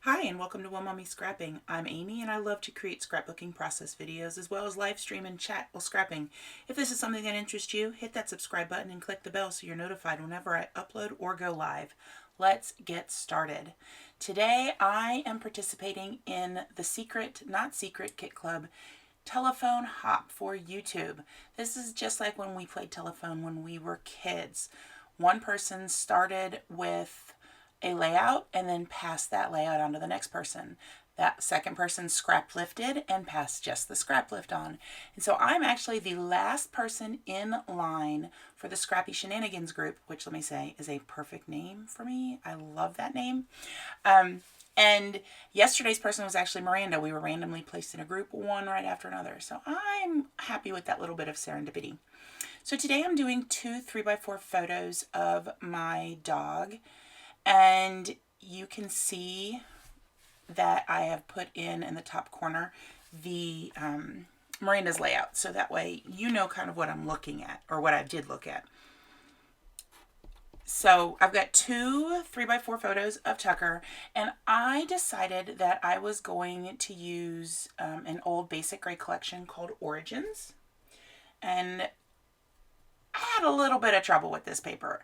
Hi and welcome to Well Mommy Scrapping. I'm Amy and I love to create scrapbooking process videos as well as live stream and chat while scrapping. If this is something that interests you, hit that subscribe button and click the bell so you're notified whenever I upload or go live. Let's get started. Today I am participating in the Secret Not Secret Kit Club telephone hop for YouTube. This is just like when we played telephone when we were kids. One person started with a layout and then passed that layout on to the next person. That second person scrap lifted and passed just the scrap lift on. And so I'm actually the last person in line for the Scrappy Shenanigans group, which let me say is a perfect name for me. I love that name. And yesterday's person was actually Miranda. We were randomly placed in a group, one right after another. So I'm happy with that little bit of serendipity. So today I'm doing two 3x4 photos of my dog. And you can see that I have put in the top corner the Miranda's layout. So that way you know kind of what I'm looking at or what I did look at. So I've got two 3x4 photos of Tucker, and I decided that I was going to use an old basic gray collection called Origins. And I had a little bit of trouble with this paper.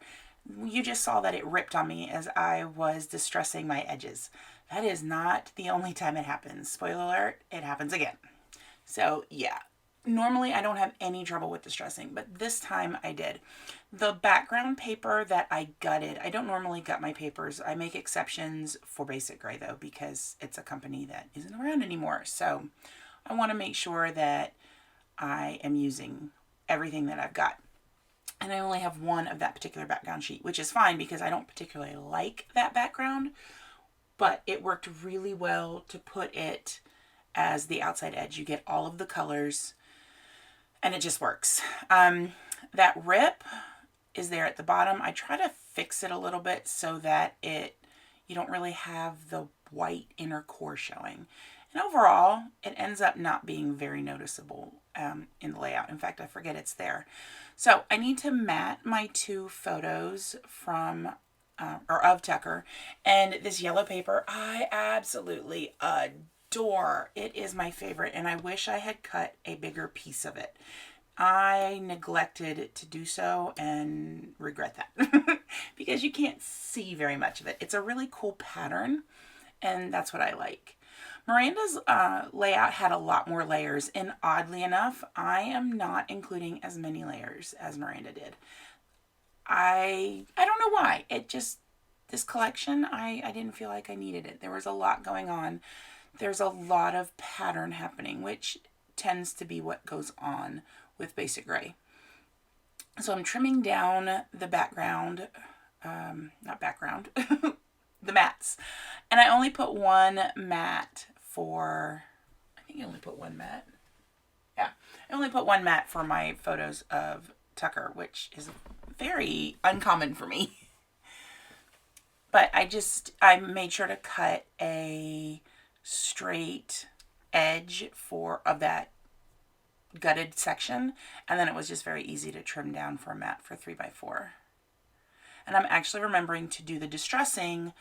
You just saw that it ripped on me as I was distressing my edges. That is not the only time it happens. Spoiler alert, it happens again. So yeah, normally I don't have any trouble with distressing, but this time I did. The background paper that I gutted, I don't normally gut my papers. I make exceptions for Basic Gray though, because it's a company that isn't around anymore. So I want to make sure that I am using everything that I've got. And I only have one of that particular background sheet, which is fine because I don't particularly like that background, but it worked really well to put it as the outside edge. You get all of the colors and it just works. That rip is there at the bottom. I try to fix it a little bit so that you don't really have the white inner core showing. And overall, it ends up not being very noticeable in the layout. In fact, I forget it's there. So I need to mat my two photos from or of Tucker. And this yellow paper, I absolutely adore. It is my favorite, and I wish I had cut a bigger piece of it. I neglected to do so and regret that because you can't see very much of it. It's a really cool pattern, and that's what I like. Miranda's layout had a lot more layers, and oddly enough, I am not including as many layers as Miranda did. I don't know why. This collection, I didn't feel like I needed it. There was a lot going on. There's a lot of pattern happening, which tends to be what goes on with Basic Gray. So I'm trimming down the background, not background, the mats. And I only put one mat for, I think I only put one mat. Yeah, I only put one mat for my photos of Tucker, which is very uncommon for me. But I made sure to cut a straight edge of that gutted section, and then it was just very easy to trim down for a mat for 3x4. And I'm actually remembering to do the distressing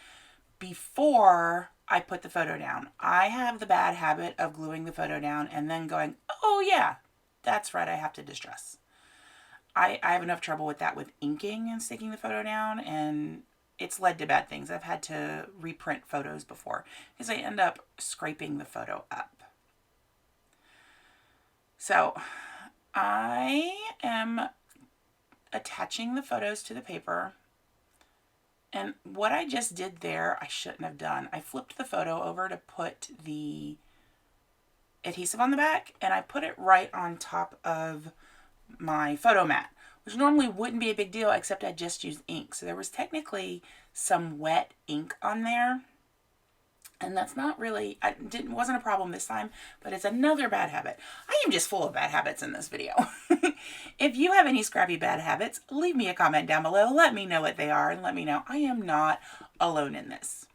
before I put the photo down. I have the bad habit of gluing the photo down and then going, oh yeah, that's right, I have to distress. I have enough trouble with that with inking and sticking the photo down, and it's led to bad things. I've had to reprint photos before because I end up scraping the photo up. So I am attaching the photos to the paper. And what I just did there, I shouldn't have done. I flipped the photo over to put the adhesive on the back, and I put it right on top of my photo mat, which normally wouldn't be a big deal, except I just used ink. So there was technically some wet ink on there. And that's not really, wasn't a problem this time, but it's another bad habit. I am just full of bad habits in this video. If you have any scrappy bad habits, leave me a comment down below. Let me know what they are and let me know I am not alone in this.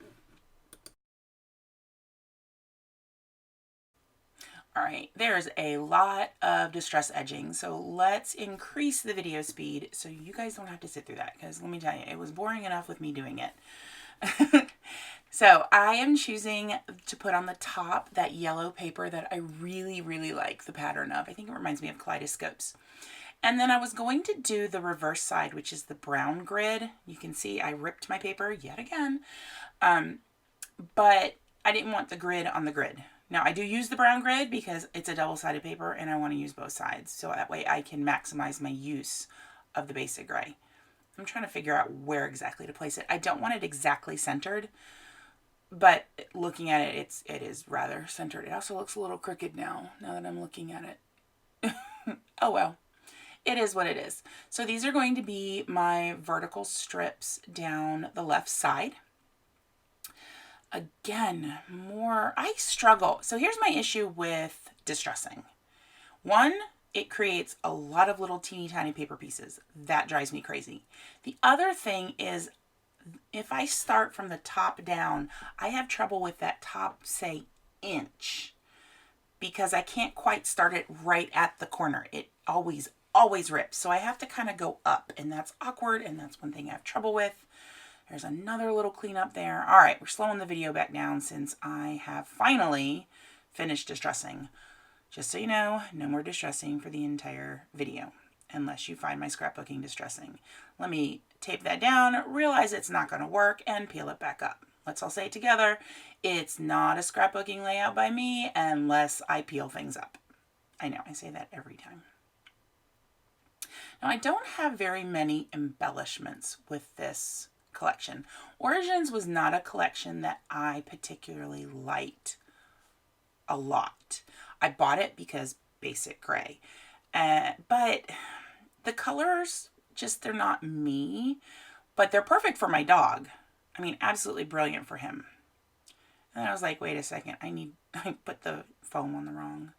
All right, there's a lot of distress edging, so let's increase the video speed so you guys don't have to sit through that, because let me tell you, it was boring enough with me doing it. So I am choosing to put on the top that yellow paper that I really, really like the pattern of. I think it reminds me of kaleidoscopes. And then I was going to do the reverse side, which is the brown grid. You can see I ripped my paper yet again. But I didn't want the grid on the grid. Now I do use the brown grid because it's a double-sided paper and I want to use both sides. So that way I can maximize my use of the basic gray. I'm trying to figure out where exactly to place it. I don't want it exactly centered, but looking at it, it is rather centered. It also looks a little crooked now that I'm looking at it. Oh well, it is what it is. So these are going to be my vertical strips down the left side. Again, I struggle. So here's my issue with distressing. One, it creates a lot of little teeny tiny paper pieces. That drives me crazy. The other thing is, if I start from the top down, I have trouble with that top, say, inch, because I can't quite start it right at the corner. It always rips. So I have to kind of go up, and that's awkward, and that's one thing I have trouble with. There's another little cleanup there. All right, we're slowing the video back down since I have finally finished distressing. Just so you know, no more distressing for the entire video, unless you find my scrapbooking distressing. Let me tape that down, realize it's not going to work, and peel it back up. Let's all say it together. It's not a scrapbooking layout by me unless I peel things up. I know, I say that every time. Now, I don't have very many embellishments with this collection. Origins was not a collection that I particularly liked a lot. I bought it because basic gray. But the colors, they're not me. But they're perfect for my dog. I mean, absolutely brilliant for him. And I was like, wait a second, I put the foam on the wrong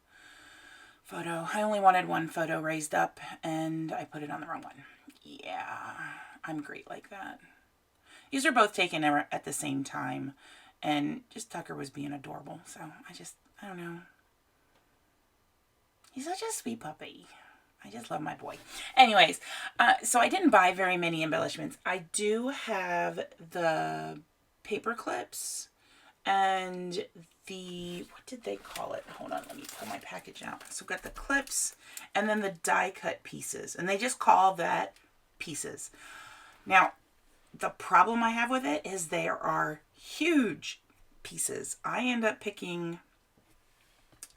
photo. I only wanted one photo raised up, and I put it on the wrong one. Yeah, I'm great like that. These are both taken at the same time, and just Tucker was being adorable. So I don't know. He's such a sweet puppy. I just love my boy. Anyways, so I didn't buy very many embellishments. I do have the paper clips and what did they call it? Hold on, let me pull my package out. So I've got the clips and then the die cut pieces, and they just call that pieces. Now, the problem I have with it is there are huge pieces. I end up picking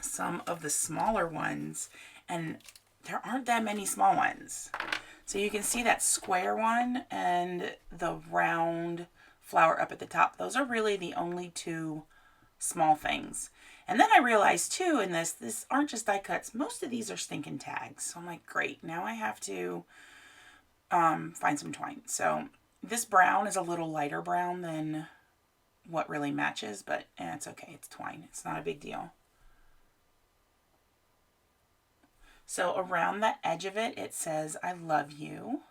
some of the smaller ones, and there aren't that many small ones. So you can see that square one and the round flower up at the top. Those are really the only two small things. And then I realized too in this aren't just die cuts. Most of these are stinking tags. So I'm like, great. Now I have to find some twine. So this brown is a little lighter brown than what really matches, but it's okay. It's twine. It's not a big deal. So around the edge of it, it says, I love you.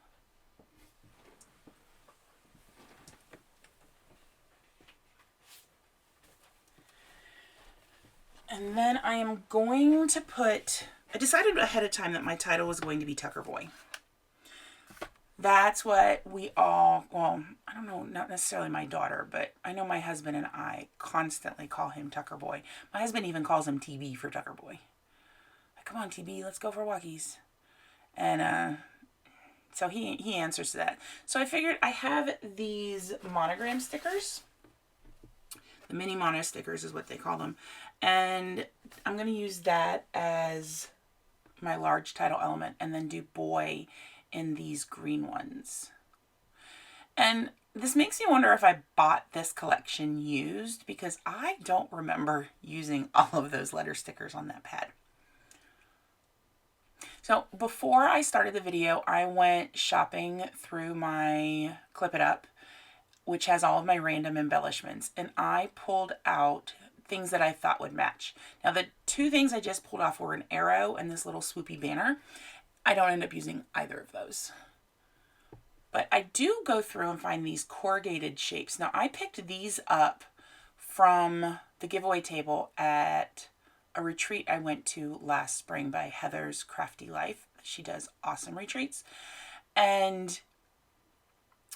And then I am going to I decided ahead of time that my title was going to be Tucker Boy. That's what I don't know, not necessarily my daughter, but I know my husband and I constantly call him Tucker Boy. My husband even calls him TB for Tucker Boy. Like, come on, TB, let's go for walkies. And so he answers to that. So I figured I have these monogram stickers. The mini mono stickers is what they call them. And I'm going to use that as my large title element and then do boy in these green ones. And this makes me wonder if I bought this collection used, because I don't remember using all of those letter stickers on that pad. So before I started the video, I went shopping through my Clip It Up, which has all of my random embellishments, and I pulled out things that I thought would match. Now, the two things I just pulled off were an arrow and this little swoopy banner. I don't end up using either of those. But I do go through and find these corrugated shapes. Now, I picked these up from the giveaway table at a retreat I went to last spring by Heather's Crafty Life. She does awesome retreats. And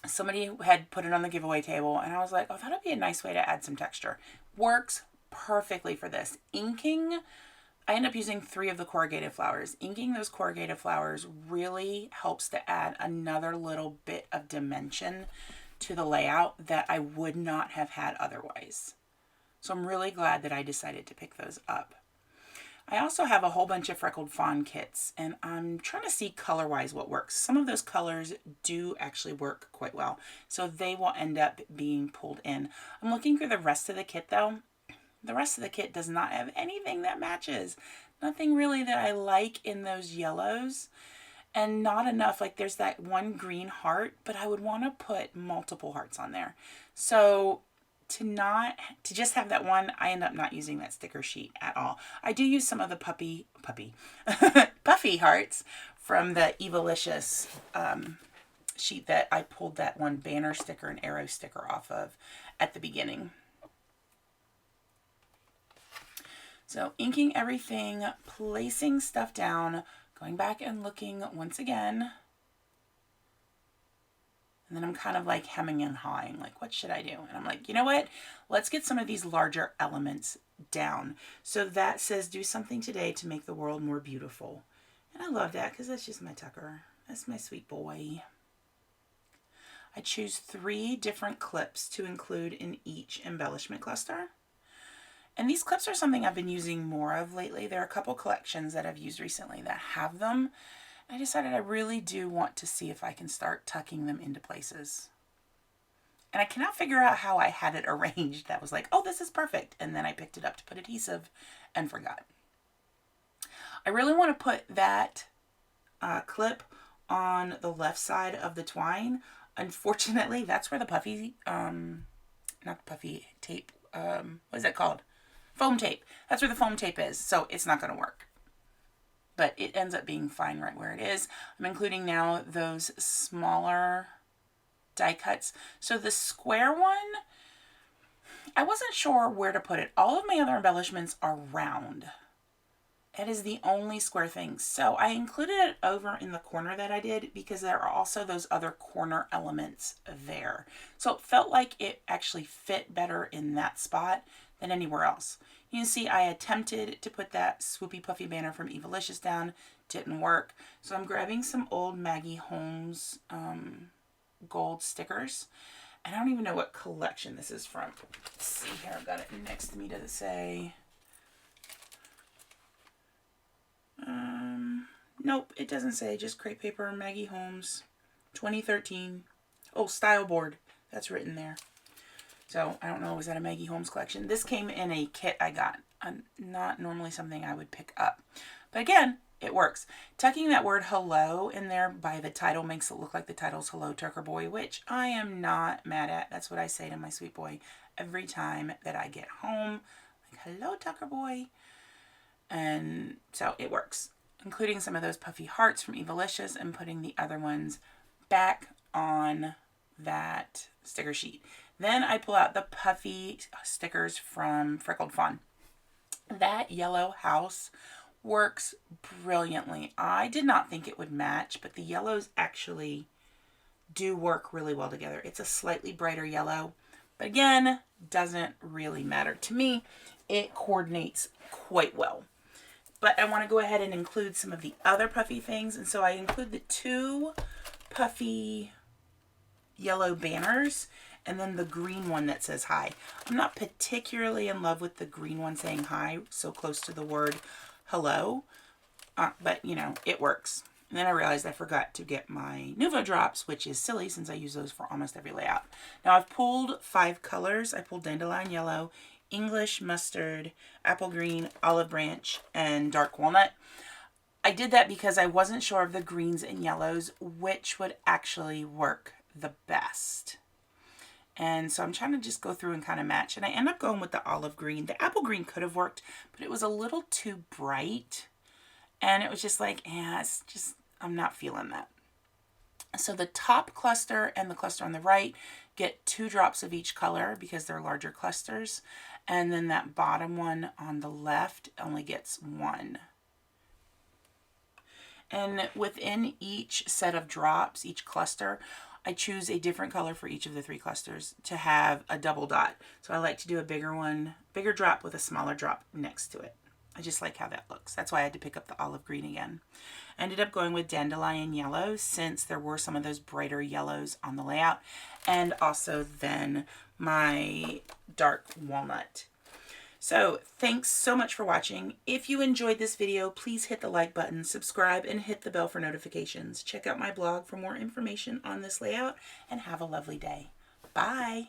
Somebody had put it on the giveaway table, and I was like, oh, that'd be a nice way to add some texture. Works perfectly for this. Inking, I end up using 3 of the corrugated flowers. Inking those corrugated flowers really helps to add another little bit of dimension to the layout that I would not have had otherwise. So I'm really glad that I decided to pick those up. I also have a whole bunch of Freckled Fawn kits, and I'm trying to see color-wise what works. Some of those colors do actually work quite well, so they will end up being pulled in. I'm looking through the rest of the kit, though. The rest of the kit does not have anything that matches. Nothing really that I like in those yellows, and not enough. Like, there's that one green heart, but I would want to put multiple hearts on there. So to just have that one, I end up not using that sticker sheet at all. I do use some of the puffy hearts from the Evalicious sheet that I pulled that one banner sticker and arrow sticker off of at the beginning. So inking everything, placing stuff down, going back and looking once again. And then I'm kind of like hemming and hawing, like, what should I do? And I'm like, you know what? Let's get some of these larger elements down. So that says, do something today to make the world more beautiful. And I love that because that's just my Tucker. That's my sweet boy. I choose 3 different clips to include in each embellishment cluster. And these clips are something I've been using more of lately. There are a couple collections that I've used recently that have them. I decided I really do want to see if I can start tucking them into places. And I cannot figure out how I had it arranged. That was like, oh, this is perfect. And then I picked it up to put adhesive and forgot. I really want to put that clip on the left side of the twine. Unfortunately, that's where the puffy, not puffy tape, what is that called? Foam tape. That's where the foam tape is. So it's not going to work. But it ends up being fine right where it is. I'm including now those smaller die cuts. So the square one, I wasn't sure where to put it. All of my other embellishments are round. It is the only square thing. So I included it over in the corner that I did because there are also those other corner elements there. So it felt like it actually fit better in that spot than anywhere else. You can see I attempted to put that swoopy puffy banner from Evalicious down. Didn't work. So I'm grabbing some old Maggie Holmes gold stickers. And I don't even know what collection this is from. Let's see here. I've got it next to me. Does it say? Nope, it doesn't say. Just crepe paper, Maggie Holmes, 2013. Oh, Style Board. That's written there. So, I don't know, was that a Maggie Holmes collection? This came in a kit I got. Not normally something I would pick up. But again, it works. Tucking that word hello in there by the title makes it look like the title's Hello Tucker Boy, which I am not mad at. That's what I say to my sweet boy every time that I get home. Like, hello, Tucker Boy. And so it works. Including some of those puffy hearts from Evalicious and putting the other ones back on that sticker sheet. Then I pull out the puffy stickers from Freckled Fawn. That yellow house works brilliantly. I did not think it would match, but the yellows actually do work really well together. It's a slightly brighter yellow, but again, doesn't really matter to me. It coordinates quite well. But I want to go ahead and include some of the other puffy things, and so I include the 2 puffy yellow banners and then the green one that says hi. I'm not particularly in love with the green one saying hi so close to the word hello, but you know, it works. And then I realized I forgot to get my Nuvo drops, which is silly since I use those for almost every layout. Now I've pulled 5 colors. I pulled dandelion yellow, English mustard, apple green, olive branch, and dark walnut. I did that because I wasn't sure of the greens and yellows which would actually work the best. And so I'm trying to just go through and kind of match. And I end up going with the olive green. The apple green could have worked, but it was a little too bright. And it was just like, it's just, I'm not feeling that. So the top cluster and the cluster on the right get 2 drops of each color because they're larger clusters. And then that bottom one on the left only gets 1. And within each set of drops, each cluster, I choose a different color for each of the 3 clusters to have a double dot. So I like to do a bigger one, bigger drop with a smaller drop next to it. I just like how that looks. That's why I had to pick up the olive green again. I ended up going with dandelion yellow since there were some of those brighter yellows on the layout, and also then my dark walnut. So thanks so much for watching. If you enjoyed this video, please hit the like button, subscribe, and hit the bell for notifications. Check out my blog for more information on this layout, and have a lovely day. Bye.